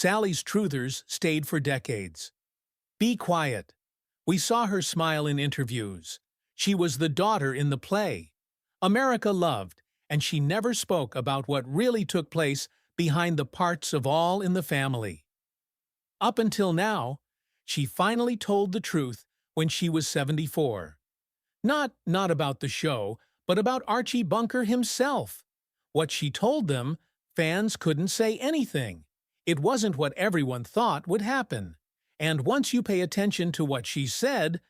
Sally Struthers stayed for decades. Be quiet. We saw her smile in interviews. She was the daughter in the play. America loved, and she never spoke about what really took place behind the parts of All in the Family. Up until now, she finally told the truth when she was 74. Not about the show, but about Archie Bunker himself. What she told them, fans couldn't say anything. It wasn't what everyone thought would happen. And once you pay attention to what she said,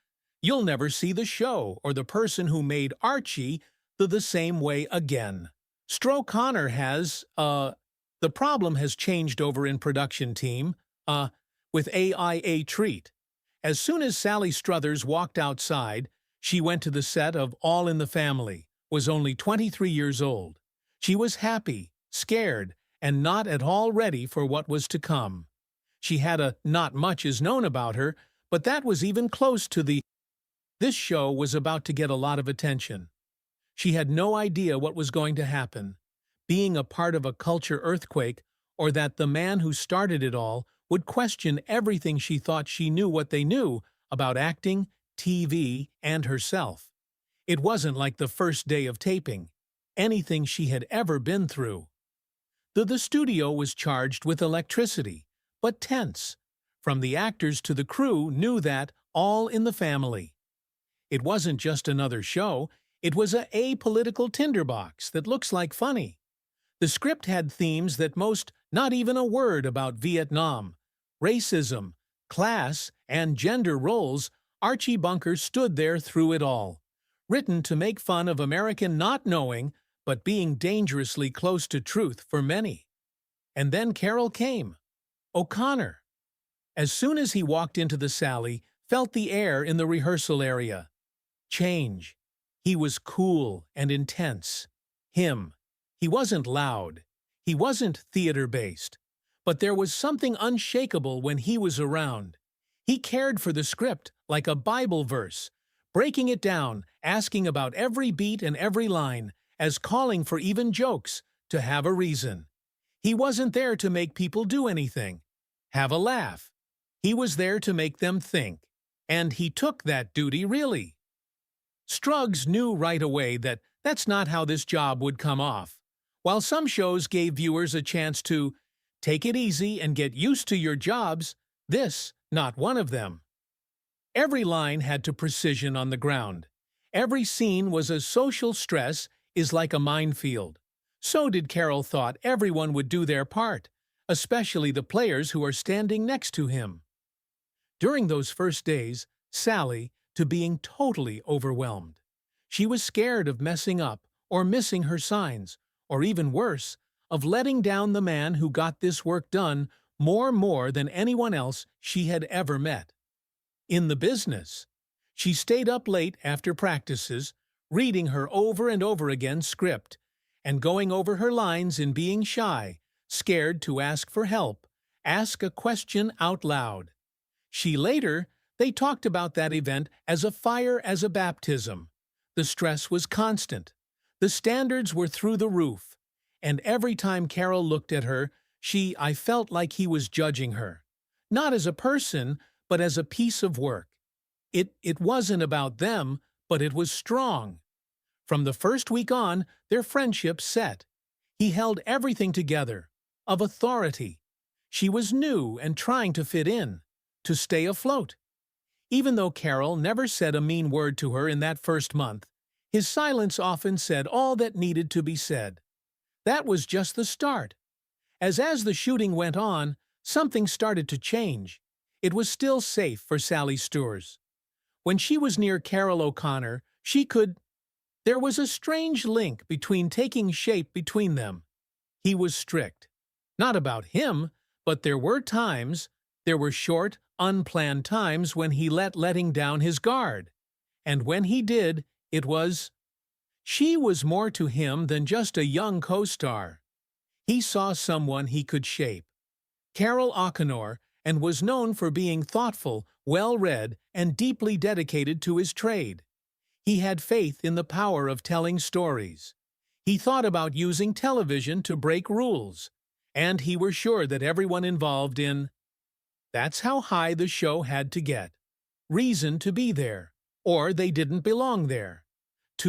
you'll never see the show or the person who made Archie the same way again. O'Connor has, the problem has changed over in production team, with AIA treat. As soon as Sally Struthers walked outside, she went to the set of All in the Family, was only 23 years old. She was happy, scared, and not at all ready for what was to come. She had a "not much is known about her," but that was even close to the "this show was about to get a lot of attention." She had no idea what was going to happen, being a part of a culture earthquake, or that the man who started it all would question everything she thought she knew what they knew about acting, TV, and herself. It wasn't like the first day of taping, anything she had ever been through. The studio was charged with electricity, but tense. From the actors to the crew knew that All in the Family. It wasn't just another show, it was a apolitical tinderbox that looks like funny. The script had themes that not even a word about Vietnam, racism, class, and gender roles. Archie Bunker stood there through it all. Written to make fun of American not knowing, but being dangerously close to truth for many. And then Carroll came. O'Connor. As soon as he walked into the Sally, felt the air in the rehearsal area. Change. He was cool and intense. Him. He wasn't loud. He wasn't theater-based. But there was something unshakable when he was around. He cared for the script like a Bible verse, breaking it down, asking about every beat and every line, as calling for even jokes to have a reason. He wasn't there to make people do anything, have a laugh. He was there to make them think, and he took that duty really. Struggs knew right away that that's not how this job would come off. While some shows gave viewers a chance to take it easy and get used to your jobs, this, not one of them. Every line had to precision on the ground. Every scene was a social stress is like a minefield. So did Carroll thought everyone would do their part, especially the players who are standing next to him. During those first days, Sally, to being totally overwhelmed. She was scared of messing up or missing her signs, or even worse, of letting down the man who got this work done more than anyone else she had ever met. In the business, she stayed up late after practices, reading her over and over again script, and going over her lines and being shy, scared to ask for help, ask a question out loud. They talked about that event as a fire as a baptism. The stress was constant. The standards were through the roof. And every time Carroll looked at her, I felt like he was judging her. Not as a person, but as a piece of work. It wasn't about them, but it was strong. From the first week on, their friendship set. He held everything together, of authority. She was new and trying to fit in, to stay afloat. Even though Carroll never said a mean word to her in that first month, his silence often said all that needed to be said. That was just the start. As the shooting went on, something started to change. It was still safe for Sally Struthers. When she was near Carroll O'Connor, there was a strange link taking shape between them. He was strict. Not about him, but there were short, unplanned times when he letting down his guard. And when he did, she was more to him than just a young co-star. He saw someone he could shape. Carroll O'Connor, and was known for being thoughtful, well-read, and deeply dedicated to his trade. He had faith in the power of telling stories. He thought about using television to break rules. and he were sure that everyone involved in. That's how high the show had to get. Reason to be there, or they didn't belong there.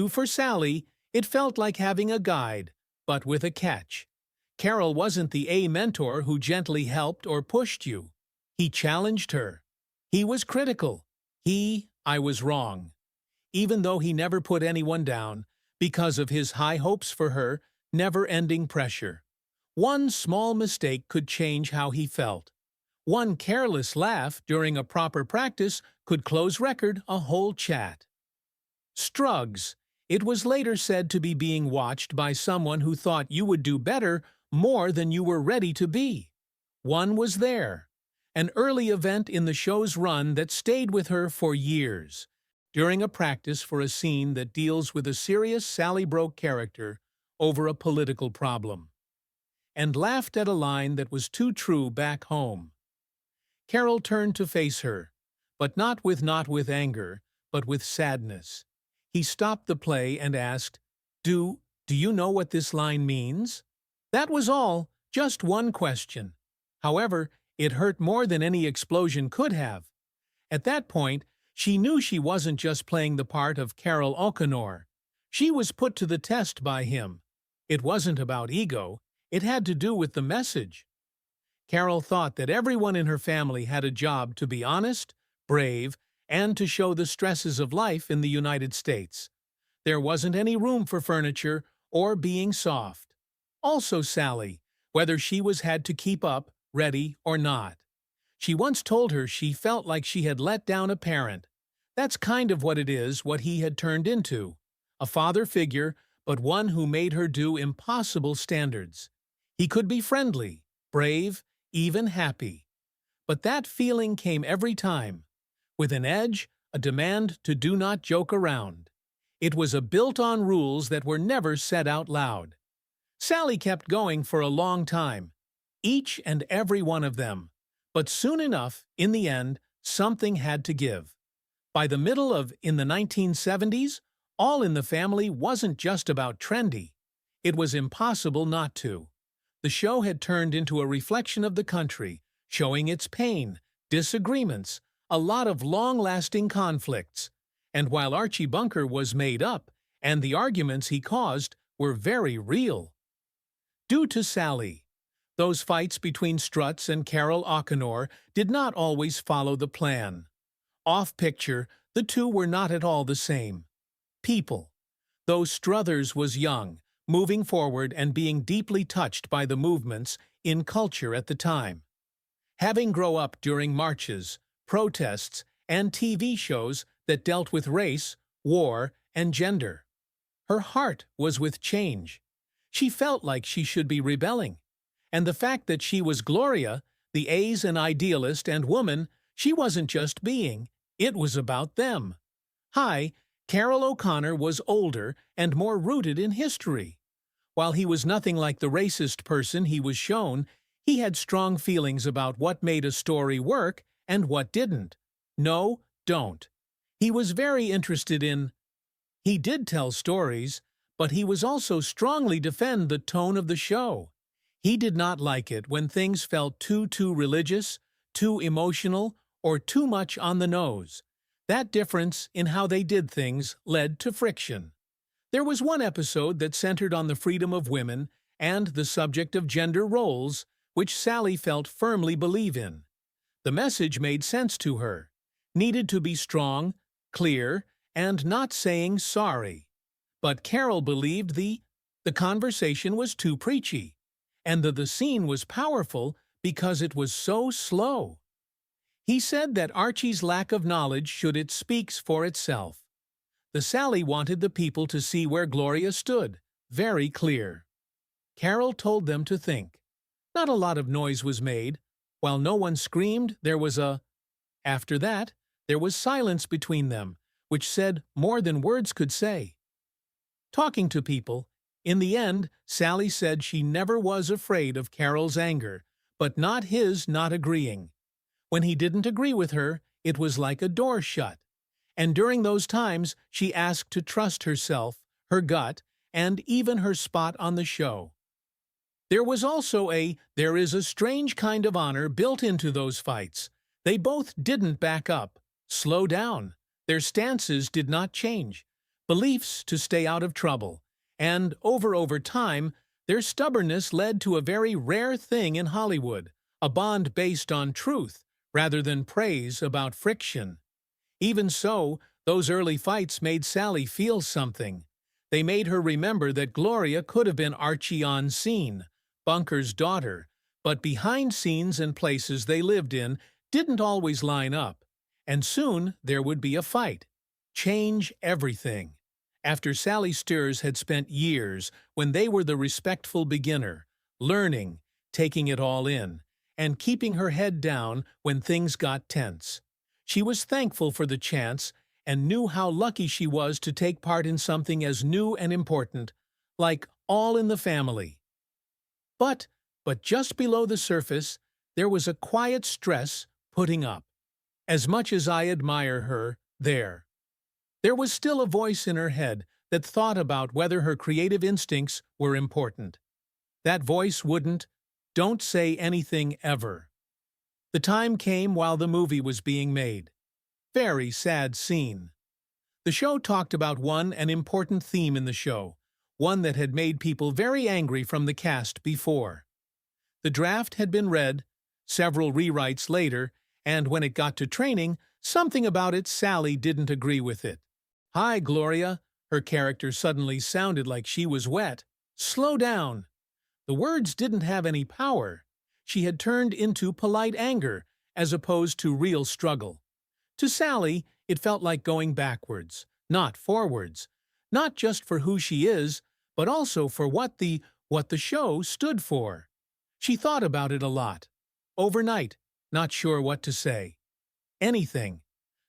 For Sally, it felt like having a guide, but with a catch. Carroll wasn't the A mentor who gently helped or pushed you. He challenged her. He was critical. I was wrong. Even though he never put anyone down, because of his high hopes for her, never-ending pressure. One small mistake could change how he felt. One careless laugh during a proper practice could close record a whole chat. Strugs. It was later said to be being watched by someone who thought you would do better more than you were ready to be. One was there. An early event in the show's run that stayed with her for years. During a practice for a scene that deals with a serious Sally broke character over a political problem. And laughed at a line that was too true back home. Carroll turned to face her, but not with anger, but with sadness. He stopped the play and asked, Do you know what this line means? That was all, just one question. However, it hurt more than any explosion could have. At that point, she knew she wasn't just playing the part of Carroll O'Connor. She was put to the test by him. It wasn't about ego, it had to do with the message. Carroll thought that everyone in her family had a job to be honest, brave, and to show the stresses of life in the United States. There wasn't any room for furniture or being soft. Also Sally, whether she had to keep up, ready or not. She once told her she felt like she had let down a parent. That's kind of what he had turned into. A father figure, but one who made her do impossible standards. He could be friendly, brave, even happy. But that feeling came every time. With an edge, a demand to do not joke around. It was built on rules that were never said out loud. Sally kept going for a long time, each and every one of them. But soon enough, in the end, something had to give. By the middle of in the 1970s, All in the Family wasn't just about trendy. It was impossible not to. The show had turned into a reflection of the country, showing its pain, disagreements, a lot of long-lasting conflicts. And while Archie Bunker was made up, and the arguments he caused were very real. Due to Sally. Those fights between Struts and Carroll O'Connor did not always follow the plan. Off-picture, the two were not at all the same. People. Though Struthers was young, moving forward and being deeply touched by the movements in culture at the time. Having grown up during marches, protests, and TV shows that dealt with race, war, and gender. Her heart was with change. She felt like she should be rebelling. And the fact that she was Gloria, the A's an idealist and woman, she wasn't just being, it was about them. Carroll O'Connor was older and more rooted in history. While he was nothing like the racist person he was shown, he had strong feelings about what made a story work and what didn't. No, don't. He was very interested in. He did tell stories, but he was also strongly defend the tone of the show. He did not like it when things felt too religious, too emotional, or too much on the nose. That difference in how they did things led to friction. There was one episode that centered on the freedom of women and the subject of gender roles, which Sally felt firmly believe in. The message made sense to her. Needed to be strong, clear, and not saying sorry. But Carroll believed the conversation was too preachy, and the scene was powerful because it was so slow. He said that Archie's lack of knowledge it speaks for itself. The Sally wanted the people to see where Gloria stood, very clear. Carroll told them to think. Not a lot of noise was made. While no one screamed, there was After that, there was silence between them, which said more than words could say. Talking to people, in the end, Sally said she never was afraid of Carroll's anger, but not his not agreeing. When he didn't agree with her, it was like a door shut. And during those times, she asked to trust herself, her gut, and even her spot on the show. There was also there is a strange kind of honor built into those fights. They both didn't back up, slow down. Their stances did not change. Beliefs to stay out of trouble. And over time, their stubbornness led to a very rare thing in Hollywood, a bond based on truth rather than praise about friction. Even so, those early fights made Sally feel something. They made her remember that Gloria could have been Archie on scene, Bunker's daughter, but behind scenes and places they lived in didn't always line up, and soon there would be a fight. Change everything. After Sally Struthers had spent years when they were the respectful beginner, learning, taking it all in, and keeping her head down when things got tense. She was thankful for the chance and knew how lucky she was to take part in something as new and important, like All in the Family. But just below the surface, there was a quiet stress putting up. As much as I admire her, there was still a voice in her head that thought about whether her creative instincts were important. That voice wouldn't, "Don't say anything ever." The time came while the movie was being made. Very sad scene. The show talked about an important theme in the show, one that had made people very angry from the cast before. The draft had been read, several rewrites later, and when it got to training, something about it Sally didn't agree with it. "Hi, Gloria." Her character suddenly sounded like she was wet. "Slow down." The words didn't have any power. She had turned into polite anger, as opposed to real struggle. To Sally, it felt like going backwards, not forwards. Not just for who she is, but also for what the show stood for. She thought about it a lot. Overnight, not sure what to say. Anything.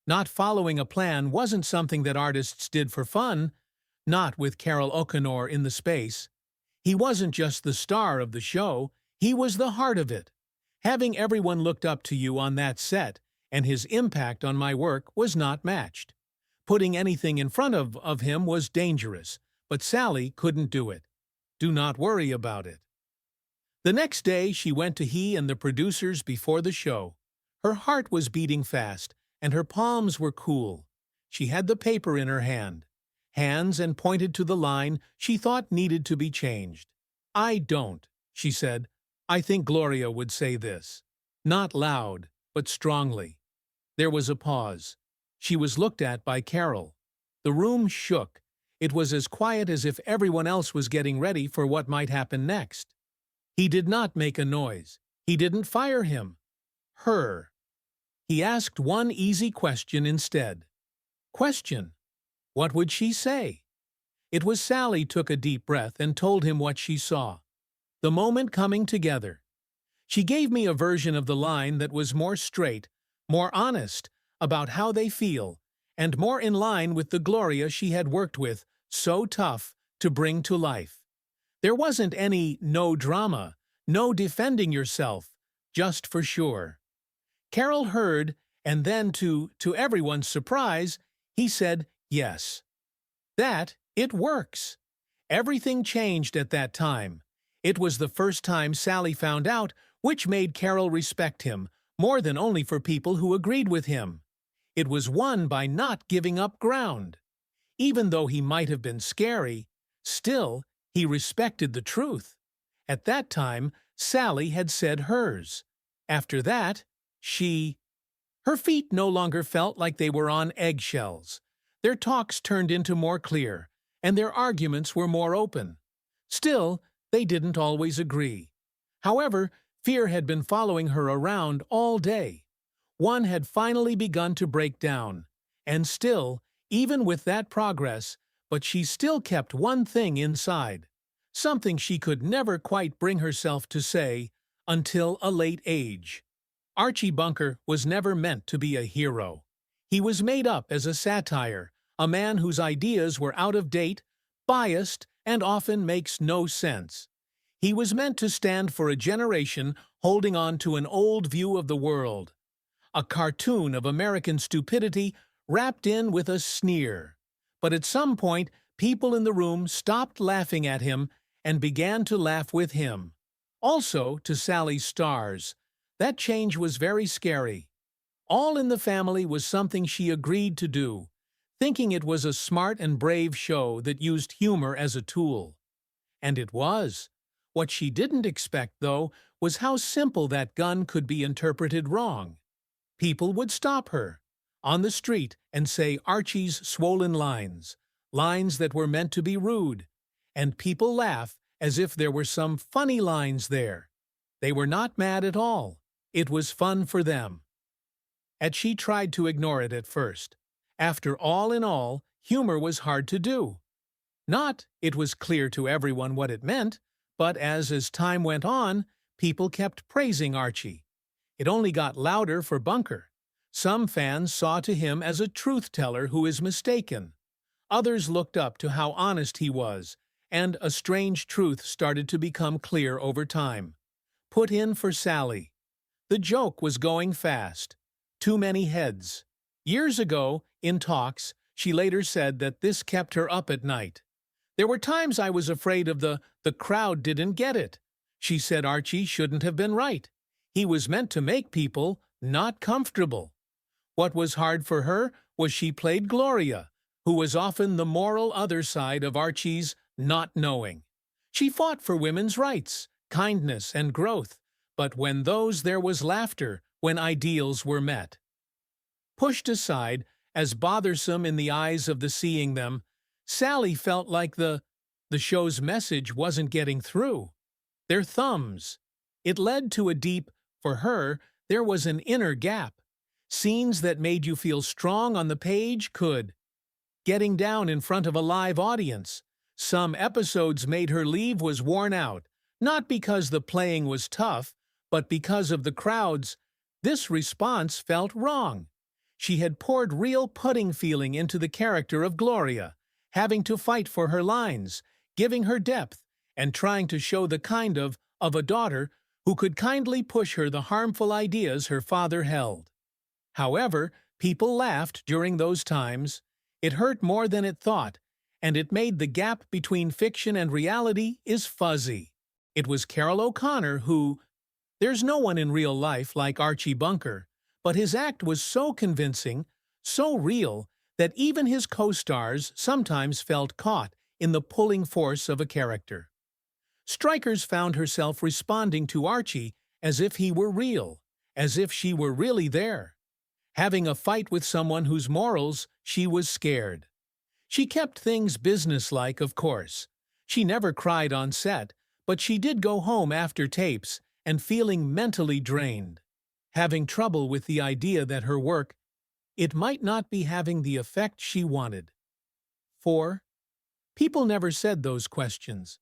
Not following a plan wasn't something that artists did for fun, not with Carroll O'Connor in the space. He wasn't just the star of the show, he was the heart of it. Having everyone looked up to you on that set, and his impact on my work was not matched. Putting anything in front of him was dangerous, but Sally couldn't do it. Do not worry about it. The next day, she went to he and the producers before the show. Her heart was beating fast, and her palms were cool. She had the paper in her hands and pointed to the line she thought needed to be changed. "I don't," she said. "I think Gloria would say this." Not loud, but strongly. There was a pause. She was looked at by Carroll. The room shook. It was as quiet as if everyone else was getting ready for what might happen next. He did not make a noise. He didn't fire him. Her. He asked one easy question instead. Question. What would she say? It was Sally took a deep breath and told him what she saw. The moment coming together. She gave me a version of the line that was more straight, more honest, about how they feel, and more in line with the Gloria she had worked with, so tough to bring to life. There wasn't any no drama, no defending yourself, just for sure. Carroll heard, and then to everyone's surprise, he said yes. That, it works. Everything changed at that time. It was the first time Sally found out, which made Carroll respect him, more than only for people who agreed with him. It was won by not giving up ground. Even though he might have been scary, still, he respected the truth. At that time, Sally had said hers. After that, her feet no longer felt like they were on eggshells. Their talks turned into more clear, and their arguments were more open. Still, they didn't always agree. However, fear had been following her around all day. One had finally begun to break down, and still, even with that progress, but she still kept one thing inside, something she could never quite bring herself to say until a late age. Archie Bunker was never meant to be a hero. He was made up as a satire, a man whose ideas were out of date, biased, and often makes no sense. He was meant to stand for a generation holding on to an old view of the world, a cartoon of American stupidity wrapped in with a sneer. But at some point, people in the room stopped laughing at him and began to laugh with him. Also, to Sally's stars, that change was very scary. All in the Family was something she agreed to do, thinking it was a smart and brave show that used humor as a tool. And it was. What she didn't expect, though, was how simple that gun could be interpreted wrong. People would stop her on the street and say Archie's swollen lines, lines that were meant to be rude, and people laugh as if there were some funny lines there. They were not mad at all. It was fun for them. And she tried to ignore it at first. After all in all, humor was hard to do. Not, it was clear to everyone what it meant, but as time went on, people kept praising Archie. It only got louder for Bunker. Some fans saw to him as a truth-teller who is mistaken. Others looked up to how honest he was, and a strange truth started to become clear over time. Put in for Sally. The joke was going fast. Too many heads. Years ago, in talks, she later said that this kept her up at night. There were times I was afraid of the crowd didn't get it. She said Archie shouldn't have been right. He was meant to make people not comfortable. What was hard for her was she played Gloria, who was often the moral other side of Archie's not knowing. She fought for women's rights, kindness, and growth, but when there was laughter, when ideals were met. Pushed aside, as bothersome in the eyes of the seeing them, Sally felt like the show's message wasn't getting through. Their thumbs. It led to a deep, for her, there was an inner gap. Scenes that made you feel strong on the page could. Getting down in front of a live audience. Some episodes made her leave was worn out, not because the playing was tough, but because of the crowds. This response felt wrong. She had poured real pudding feeling into the character of Gloria, having to fight for her lines, giving her depth, and trying to show the kind of a daughter who could kindly push her the harmful ideas her father held. However, people laughed during those times. It hurt more than it thought, and it made the gap between fiction and reality is fuzzy. It was Carroll O'Connor who, there's no one in real life like Archie Bunker, but his act was so convincing, so real, that even his co-stars sometimes felt caught in the pulling force of a character. Strikers found herself responding to Archie as if he were real, as if she were really there. Having a fight with someone whose morals she was scared. She kept things businesslike, of course. She never cried on set, but she did go home after tapes and feeling mentally drained, having trouble with the idea that her work, it might not be having the effect she wanted. 4. People never said those questions.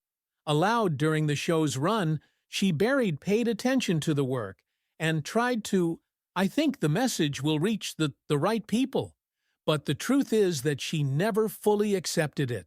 Aloud during the show's run, she paid attention to the work and tried to, I think the message will reach the right people. But the truth is that she never fully accepted it.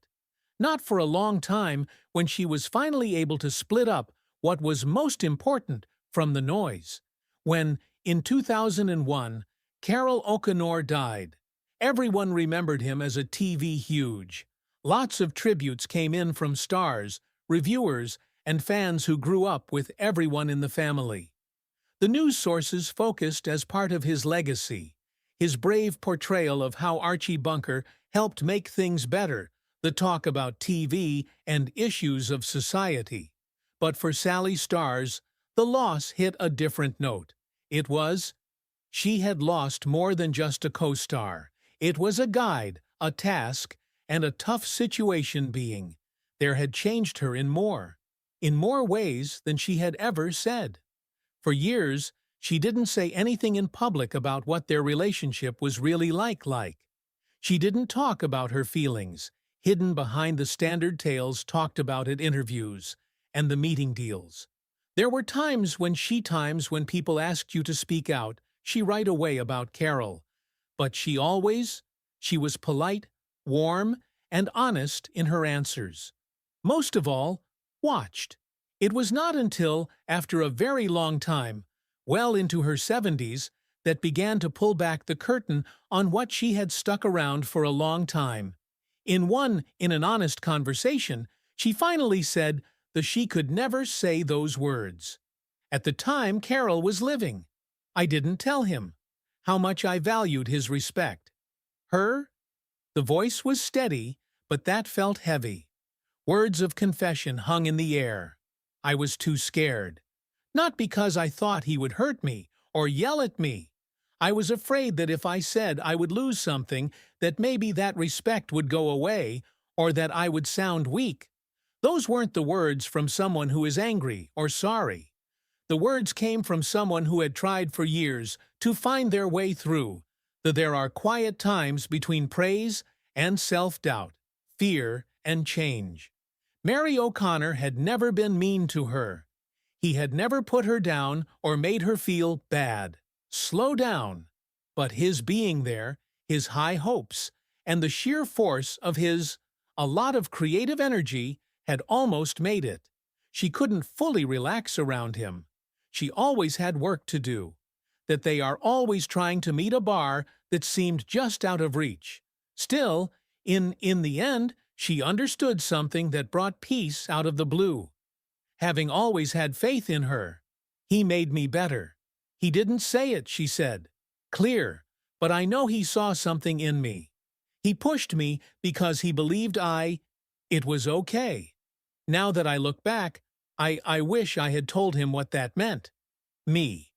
Not for a long time, when she was finally able to split up what was most important from the noise. When, in 2001, Carroll O'Connor died. Everyone remembered him as a TV huge. Lots of tributes came in from stars, reviewers, and fans who grew up with everyone in the family. The news sources focused as part of his legacy, his brave portrayal of how Archie Bunker helped make things better, the talk about TV and issues of society. But for Sally Struthers, the loss hit a different note. It was, she had lost more than just a co-star. It was a guide, a task, and a tough situation being. There had changed her in more ways than she had ever said. For years, she didn't say anything in public about what their relationship was really like. She didn't talk about her feelings, hidden behind the standard tales talked about at interviews and the meeting deals. There were times when people asked you to speak out, she right away about Carroll. But she was polite, warm, and honest in her answers. Most of all, watched. It was not until, after a very long time, well into her 70s, that began to pull back the curtain on what she had stuck around for a long time. In an honest conversation, she finally said, that she could never say those words. At the time Carroll was living, I didn't tell him how much I valued his respect. Her? The voice was steady, but that felt heavy. Words of confession hung in the air. I was too scared. Not because I thought he would hurt me or yell at me. I was afraid that if I said I would lose something, that maybe that respect would go away, or that I would sound weak. Those weren't the words from someone who is angry or sorry. The words came from someone who had tried for years to find their way through, that there are quiet times between praise and self-doubt, fear and change. Mary O'Connor had never been mean to her. He had never put her down or made her feel bad. Slow down. But his being there, his high hopes, and the sheer force of his, a lot of creative energy, had almost made it. She couldn't fully relax around him. She always had work to do. That they are always trying to meet a bar that seemed just out of reach. Still, in the end, she understood something that brought peace out of the blue. Having always had faith in her, he made me better. He didn't say it, she said. Clear, but I know he saw something in me. He pushed me because he believed it was okay. Now that I look back, I wish I had told him what that meant. Me.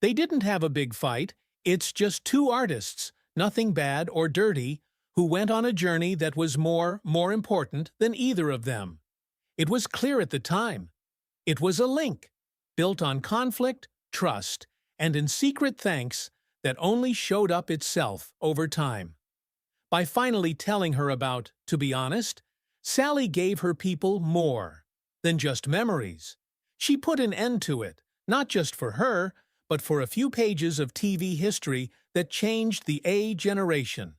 They didn't have a big fight. It's just two artists, nothing bad or dirty, who went on a journey that was more important than either of them. It was clear at the time. It was a link, built on conflict, trust, and in secret thanks that only showed up itself over time. By finally telling her about, to be honest, Sally gave her people more than just memories. She put an end to it, not just for her, but for a few pages of TV history that changed the A generation.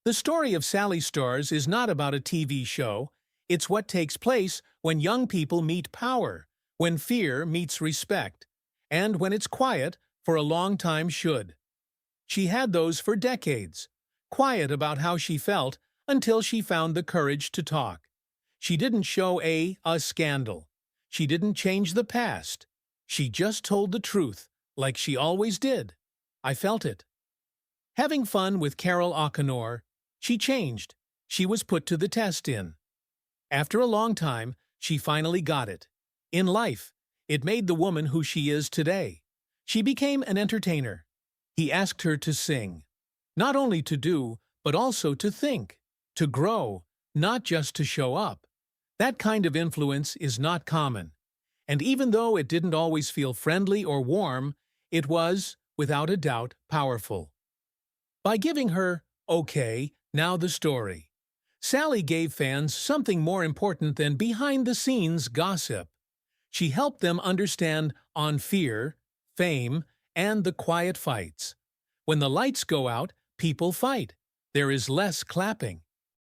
The story of Sally Struthers is not about a TV show. It's what takes place when young people meet power, when fear meets respect, and when it's quiet for a long time should. She had those for decades, quiet about how she felt until she found the courage to talk. She didn't show a scandal. She didn't change the past. She just told the truth, like she always did. I felt it. Having fun with Carroll O'Connor, she changed. She was put to the test in. After a long time, she finally got it. In life, it made the woman who she is today. She became an entertainer. He asked her to sing. Not only to do, but also to think, to grow, not just to show up. That kind of influence is not common. And even though it didn't always feel friendly or warm, it was, without a doubt, powerful. By giving her, okay, now the story, Sally gave fans something more important than behind-the-scenes gossip. She helped them understand on fear, fame, and the quiet fights. When the lights go out, people fight. There is less clapping.